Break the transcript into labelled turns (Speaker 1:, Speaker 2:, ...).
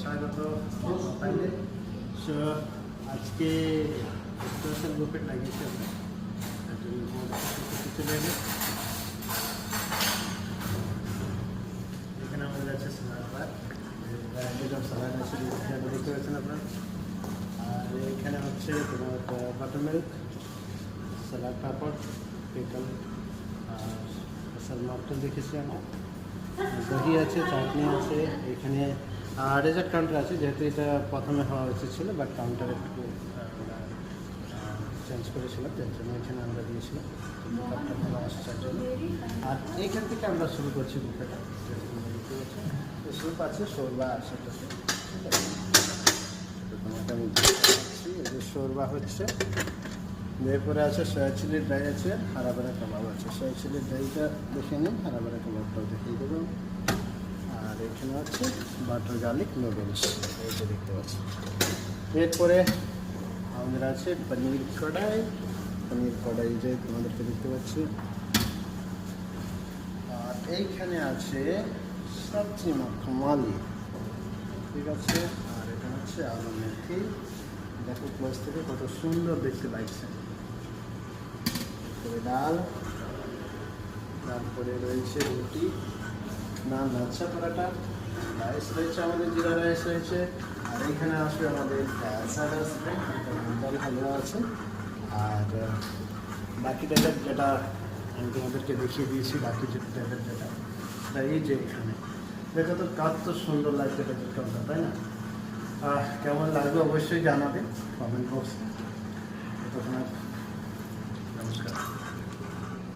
Speaker 1: স্বাগত ফাইনালে। সো আজকে স্পেশাল গ্রুপে লাগিয়েছি আমরা চলে এলে এখানে আমাদের আছে স্যালাড বার, স্যালাড আছে দেখতে পাচ্ছেন আপনার। আর এখানে হচ্ছে তোমার বাটার মিল্ক, স্যালাড পাপড়, পিকল, আর মটন দেখেছি আমি, দহি আছে, চাটনি আছে। এখানে ডেজার্ট কাউন্টার আছে, যেহেতু এটা প্রথমে হওয়া উচিত ছিল, বাট কাউন্টার একটু চেঞ্জ করেছিলাম, যার জন্য এখানে আমরা দিয়েছিলাম কাপটা ভালো আসার জন্য। আর এইখান থেকে আমরা শুরু করছি বুফেটা। স্যুপ আছে, শোরবা আছে, তোমাকে আমি দিচ্ছি। এই যে শোরবা হচ্ছে, এরপরে আছে সয়া চিলির ড্রাই আছে, হারাবেরা কাবাব আছে। সয়া চিলির ড্রাইটা দেখে নিন, হারাবেরা কাবাবটাও দেখিয়ে দেবো। আর এখানে হচ্ছে বাটার গার্লিক নুডলস, এই যে দেখতে পাচ্ছি। এরপরে আমাদের আছে পনির কড়াই যে তোমাদেরকে দেখতে পাচ্ছি। আর এইখানে আছে সবজি মাখমালি, ঠিক আছে। আর এটা হচ্ছে আলু মেথি, দেখো ক্লোজ থেকে কত সুন্দর দেখতে লাগছে। ডাল, তারপরে রয়েছে রুটি, নান, লাচ্ছা পরাটা, রাইস রয়েছে, আমাদের জিরা রাইস রয়েছে। আর এইখানে আসবে আমাদের স্যালাড আসবে, হালুয়া আছে। আর বাকি ডেজার্ট যেটা আমি তোমাদেরকে দেখিয়ে দিয়েছি, বাকি যে ডেজার্ট যেটা এই যে এখানে দেখো তো কত সুন্দর লাগছে ডেজার্ট কাউন্টার, তাই না? কেমন লাগবে অবশ্যই জানাবে কমেন্ট বক্সে। নমস্কার।